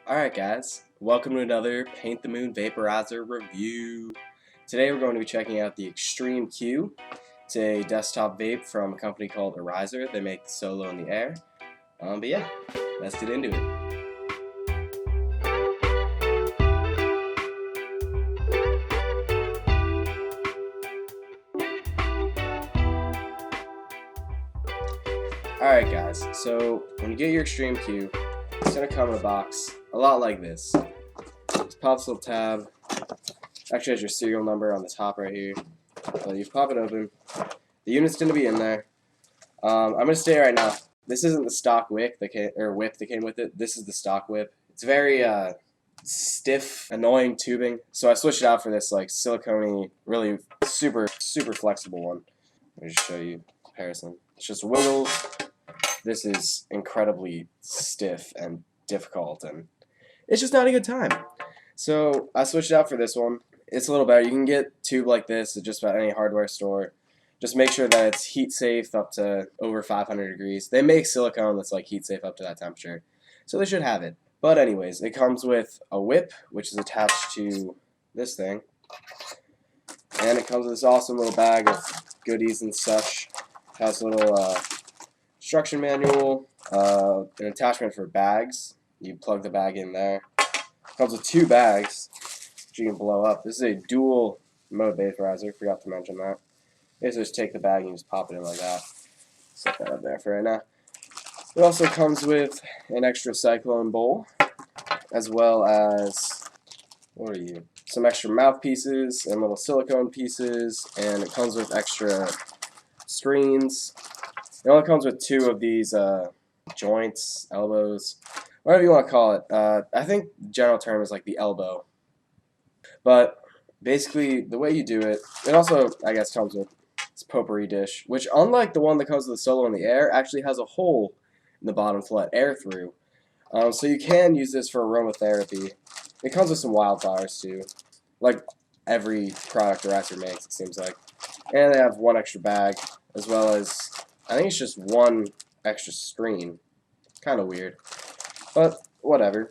Alright guys, welcome to another Paint the Moon Vaporizer review. Today we're going to be checking out the Extreme Q. It's a desktop vape from a company called Arizer. They make the Solo in the Air. But yeah, let's get into it. Alright guys, so when you get your Extreme Q, it's going to come in a box a lot like this. Just pop this little tab. Actually has your serial number on the top right here. So you pop it open. The unit's going to be in there. I'm going to say right now, this isn't the stock whip that came with it. This is the stock whip. It's very stiff, annoying tubing. So I switched it out for this like silicone-y, really super flexible one. Let me just show you a comparison. It's just wiggles. This is incredibly stiff and difficult, and it's just not a good time. So I switched it out for this one. It's a little better. You can get a tube like this at just about any hardware store. Just make sure that it's heat safe up to over 500 degrees. They make silicone that's like heat safe up to that temperature, so they should have it. But anyways, it comes with a whip, which is attached to this thing, and it comes with this awesome little bag of goodies and such. It has a little instruction manual, an attachment for bags. You plug the bag in there. It comes with two bags, which you can blow up. This is a dual mode vaporizer. Forgot to mention that. Basically, just take the bag and you just pop it in like that. Set that up there for right now. It also comes with an extra cyclone bowl, as well as, some extra mouthpieces and little silicone pieces, and it comes with extra screens. It only comes with two of these joints, elbows, whatever you want to call it. I think the general term is like the elbow. But basically, the way you do it, it also, I guess, comes with this potpourri dish, which, unlike the one that comes with the Solo in the Air, actually has a hole in the bottom to let air through. So you can use this for aromatherapy. It comes with some wildflowers too, like every product Arizer makes, it seems like. And they have one extra bag, as well as, I think it's just one extra screen. Kind of weird, but whatever.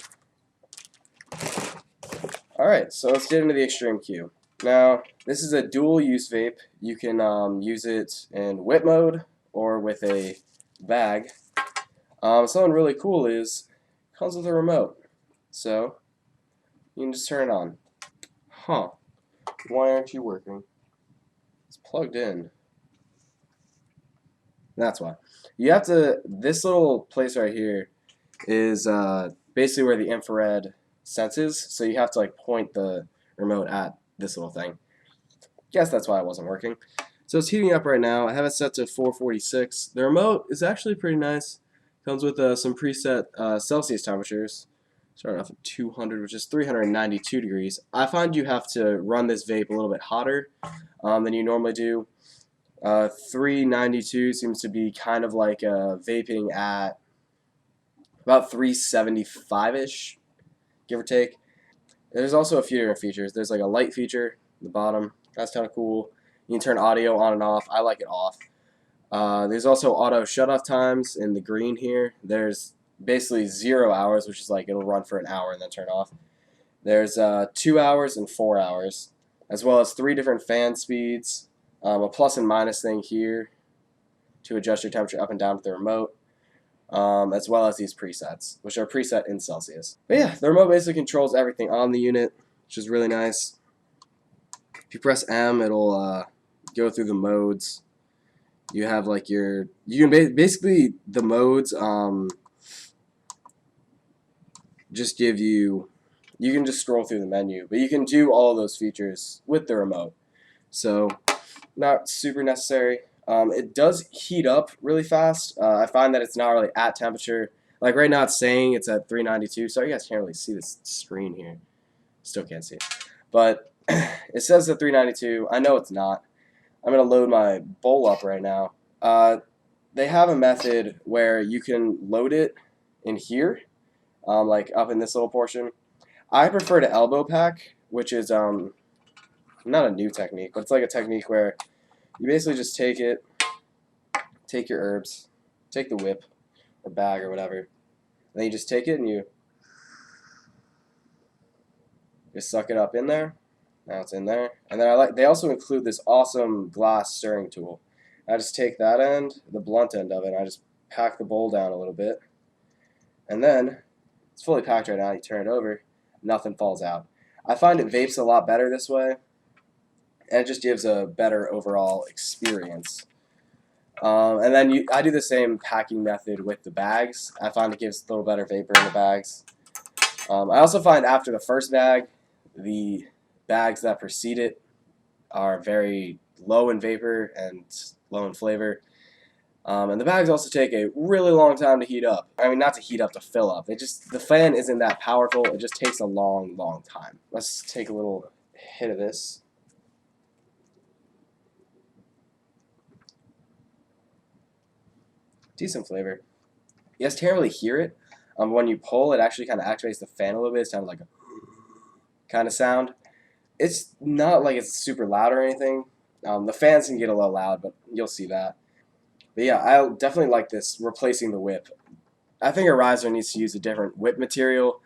Alright, so let's get into the Extreme Q. Now, this is a dual-use vape. You can use it in whip mode or with a bag. Something really cool is it comes with a remote. So, you can just turn it on. Huh. Why aren't you working? It's plugged in. That's why. You have to, this little place right here is basically where the infrared senses, so you have to like point the remote at this little thing. Guess that's why it wasn't working. So it's heating up right now. I have it set to 446. The remote is actually pretty nice. Comes with some preset Celsius temperatures. Starting off at 200, which is 392 degrees. I find you have to run this vape a little bit hotter than you normally do. 392 seems to be kind of like vaping at about 375-ish, give or take. There's also a few different features. There's like a light feature at the bottom. That's kind of cool. You can turn audio on and off. I like it off. There's also auto shut-off times in the green here. There's basically 0 hours, which is like it'll run for an hour and then turn off. There's 2 hours and 4 hours, as well as 3 different fan speeds, a plus and minus thing here to adjust your temperature up and down with the remote, as well as these presets, which are preset in Celsius. But yeah, the remote basically controls everything on the unit, which is really nice. If you press M, it'll go through the modes. You have like you can basically, the modes just give you can just scroll through the menu, but you can do all of those features with the remote. So not super necessary. It does heat up really fast. I find that it's not really at temperature. Like right now it's saying it's at 392, so you guys can't really see this screen here. Still can't see it. But it says at 392. I know it's not. I'm going to load my bowl up right now. They have a method where you can load it in here, like up in this little portion. I prefer to elbow pack, which is not a new technique, but it's like a technique where you basically just take it, take your herbs, take the whip or bag or whatever, and then you just take it and you Just suck it up in there. Now it's in there. And then they also include this awesome glass stirring tool. I just take that end, the blunt end of it, and I just pack the bowl down a little bit. And then it's fully packed right now. You turn it over, nothing falls out. I find it vapes a lot better this way, and it just gives a better overall experience. And then I do the same packing method with the bags. I find it gives a little better vapor in the bags. I also find after the first bag, the bags that precede it are very low in vapor and low in flavor. And the bags also take a really long time to heat up. I mean, not to heat up, to fill up. The fan isn't that powerful. It just takes a long, long time. Let's take a little hit of this. Decent flavor. You guys can't really hear it. When you pull, it actually kind of activates the fan a little bit. It sounds like a kind of sound. It's not like it's super loud or anything. The fans can get a little loud, but you'll see that. But yeah, I definitely like this, replacing the whip. I think Arizer needs to use a different whip material.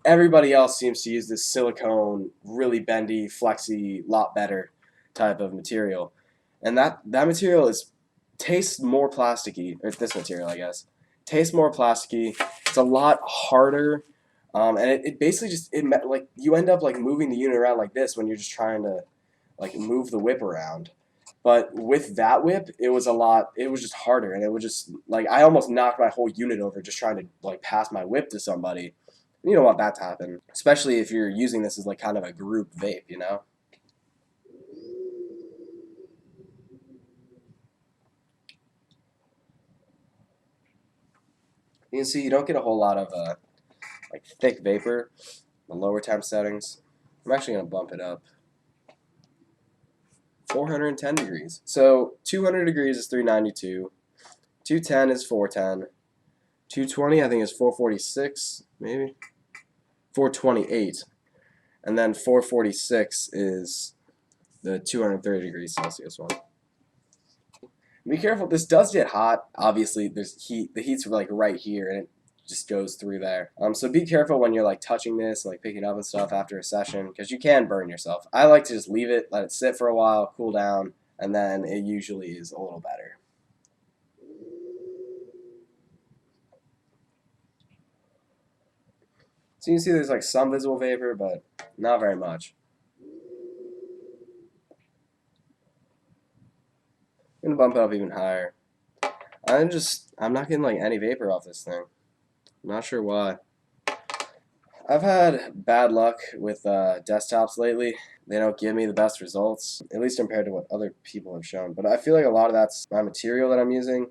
Everybody else seems to use this silicone, really bendy, flexy, lot better type of material. And that material tastes more plasticky, or this material, I guess. Tastes more plasticky. It's a lot harder. And it basically just, like, you end up like moving the unit around like this when you're just trying to like move the whip around. But with that whip, it was just harder, and it was just like I almost knocked my whole unit over just trying to like pass my whip to somebody. You don't want that to happen, especially if you're using this as like kind of a group vape, you know? You can see you don't get a whole lot of like thick vapor in the lower temp settings. I'm actually going to bump it up. 410 degrees. So 200 degrees is 392. 210 is 410. 220 I think is 446, maybe. 428. And then 446 is the 230 degrees Celsius one. Be careful, this does get hot. Obviously, there's heat. The heat's like right here, and it just goes through there. So be careful when you're like touching this, like picking up and stuff after a session, because you can burn yourself. I like to just leave it, let it sit for a while, cool down, and then it usually is a little better. So you can see there's like some visible vapor, but not very much. I'm gonna bump it up even higher. I'm not getting like any vapor off this thing. I'm not sure why. I've had bad luck with desktops lately. They don't give me the best results, at least compared to what other people have shown. But I feel like a lot of that's my material that I'm using.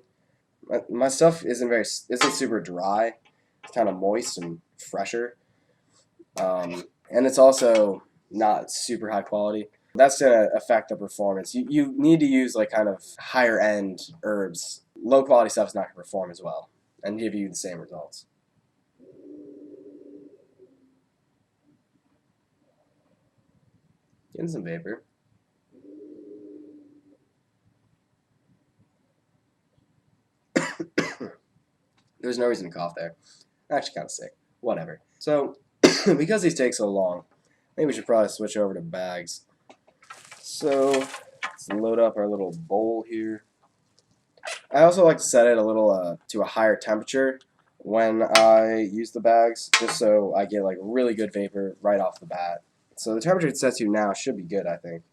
My stuff isn't super dry. It's kind of moist and fresher. And it's also not super high quality. That's going to affect the performance. You need to use like kind of higher end herbs. Low quality stuff is not going to perform as well and give you the same results. Getting some vapor. There's no reason to cough there. I'm actually kind of sick. Whatever. So, because these take so long, I think we should probably switch over to bags. So, let's load up our little bowl here. I also like to set it a little to a higher temperature when I use the bags, just so I get like really good vapor right off the bat. So the temperature it's set to now should be good, I think.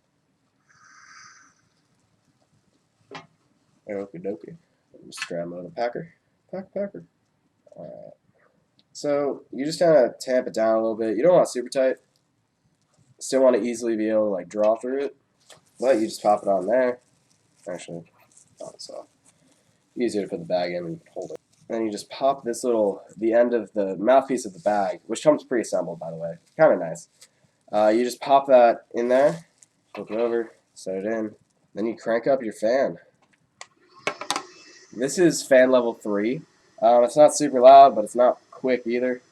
Okie dokie. Just grab my little packer. Packer. Alright. So you just kind of tamp it down a little bit. You don't want it super tight. Still want to easily be able to like draw through it. But you just pop it on there. Actually, pop this off. Easier to put the bag in and hold it. And then you just pop the end of the mouthpiece of the bag, which comes pre-assembled, by the way. Kind of nice. You just pop that in there, flip it over, set it in, then you crank up your fan. This is fan level 3. It's not super loud, but it's not quick either.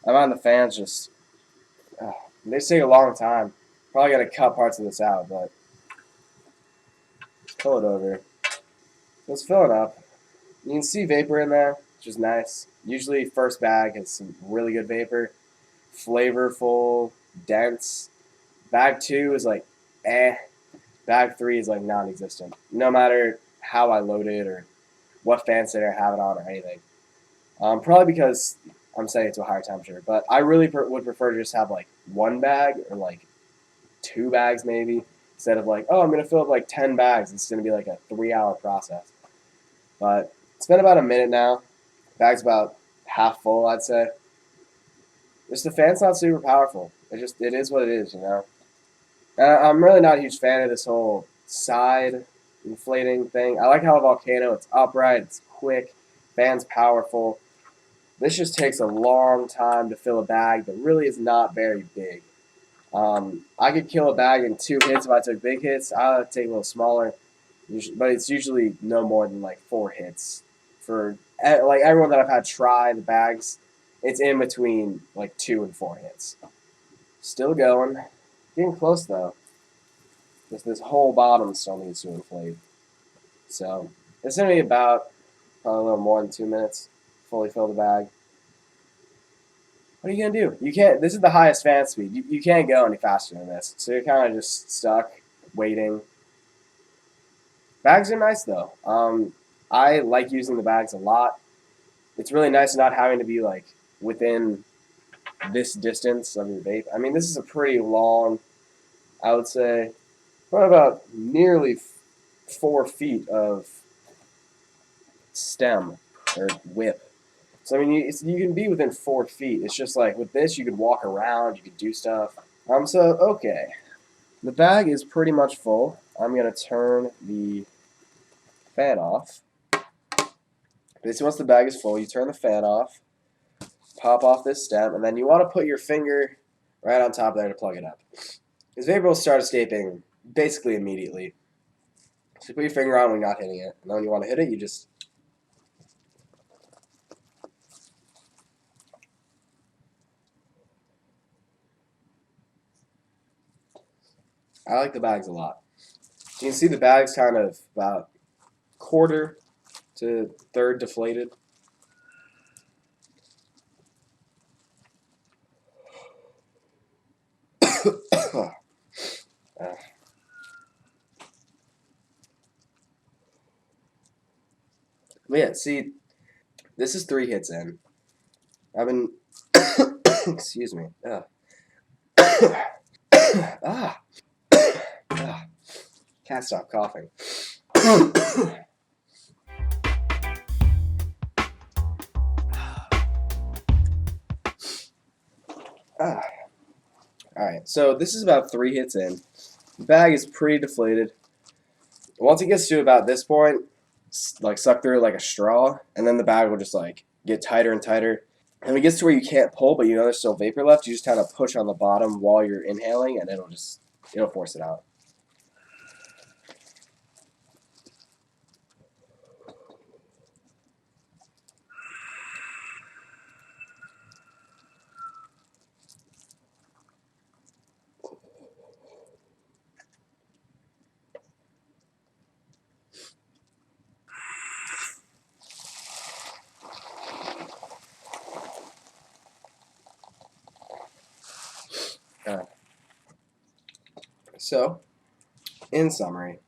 I find the fans just, they take a long time. Probably got to cut parts of this out, but pull it over. Let's fill it up. You can see vapor in there, which is nice. Usually first bag has some really good vapor. Flavorful, dense. Bag 2 is like eh. Bag 3 is like non-existent. No matter how I load it or what fan setting I have it on or anything. Probably because I'm setting it to a higher temperature. But I really would prefer to just have like one bag or like 2 bags maybe, instead of like, oh, I'm going to fill up like 10 bags. It's going to be like a 3-hour process. But it's been about a minute now. Bag's about half full, I'd say. Just the fan's not super powerful. It is what it is, you know. I'm really not a huge fan of this whole side inflating thing. I like how a volcano, it's upright, it's quick, fan's powerful. This just takes a long time to fill a bag that really is not very big. I could kill a bag in 2 hits if I took big hits. I would take a little smaller, but it's usually no more than like 4 hits. For like everyone that I've had try the bags, it's in between like 2 and 4 hits. Still going. Getting close though. This whole bottom still needs to inflate. So it's gonna be about probably a little more than 2 minutes. Fully fill the bag. What are you gonna do? You can't. This is the highest fan speed. You can't go any faster than this. So you're kind of just stuck waiting. Bags are nice though. I like using the bags a lot. It's really nice not having to be like within this distance of your vape. I mean, this is a pretty long, I would say, probably about nearly 4 feet of stem or whip. So I mean, you can be within 4 feet. It's just like with this, you could walk around, you could do stuff. So okay, the bag is pretty much full. I'm gonna turn the fan off. Basically, once the bag is full, you turn the fan off, pop off this stem, and then you want to put your finger right on top there to plug it up. Because vapor will start escaping basically immediately. So you put your finger on when you're not hitting it, and then when you want to hit it, you just I like the bags a lot. You can see the bag's kind of about quarter to third deflated. Yeah, see, this is 3 hits in. I've been, excuse me. Ah. Can't stop coughing. Alright, so this is about 3 hits in. The bag is pretty deflated. Once it gets to about this point, like suck through it like a straw, and then the bag will just like get tighter and tighter. And when it gets to where you can't pull, but you know there's still vapor left, you just kind of push on the bottom while you're inhaling, and it'll force it out. So, in summary,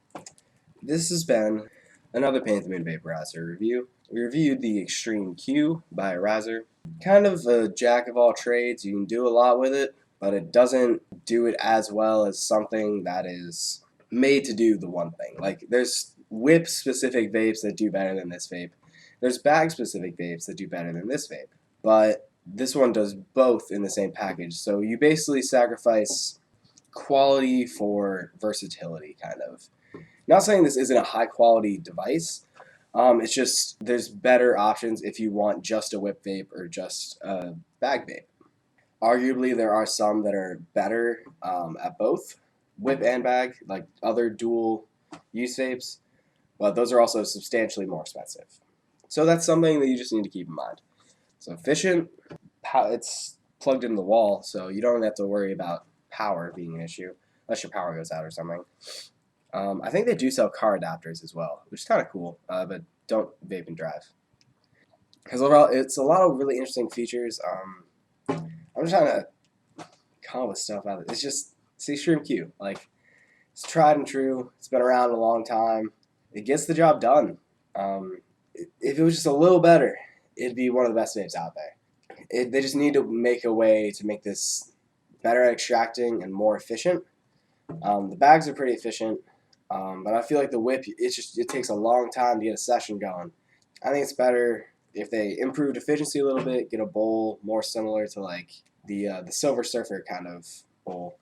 this has been another Paint the Moon Vaporizer review. We reviewed the Extreme Q by Arizer. Kind of a jack of all trades. You can do a lot with it, but it doesn't do it as well as something that is made to do the one thing. Like, there's whip-specific vapes that do better than this vape. There's bag-specific vapes that do better than this vape. But this one does both in the same package. So you basically sacrifice quality for versatility, kind of. Not saying this isn't a high-quality device. It's just there's better options if you want just a whip vape or just a bag vape. Arguably, there are some that are better at both whip and bag, like other dual use vapes, but those are also substantially more expensive. So that's something that you just need to keep in mind. So efficient, it's plugged into the wall, so you don't have to worry about power being an issue, unless your power goes out or something. I think they do sell car adapters as well, which is kind of cool, but don't vape and drive. Because overall, it's a lot of really interesting features. I'm just trying to come up with stuff out of it. It's just, see, Extreme Q. Like, it's tried and true. It's been around a long time. It gets the job done. If it was just a little better, it'd be one of the best vapes out there. They just need to make a way to make this better at extracting and more efficient. The bags are pretty efficient, but I feel like the whip, it takes a long time to get a session going. I think it's better if they improved efficiency a little bit, get a bowl more similar to like the Silver Surfer kind of bowl,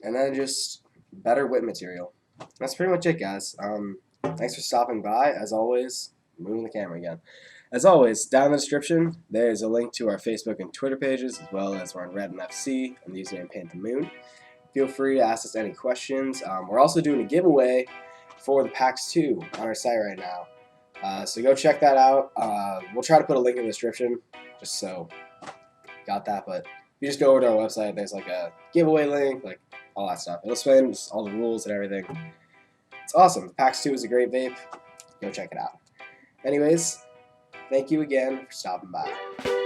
and then just better whip material. That's pretty much it, guys. Thanks for stopping by. As always, moving the camera again. As always, down in the description, there's a link to our Facebook and Twitter pages, as well as we're on Red and FC and the username Paint the Moon. Feel free to ask us any questions. We're also doing a giveaway for the PAX 2 on our site right now. So go check that out. We'll try to put a link in the description, just so got that. But if you just go over to our website, there's like a giveaway link, like all that stuff. It'll explain just all the rules and everything. It's awesome. PAX 2 is a great vape. Go check it out. Anyways, thank you again for stopping by.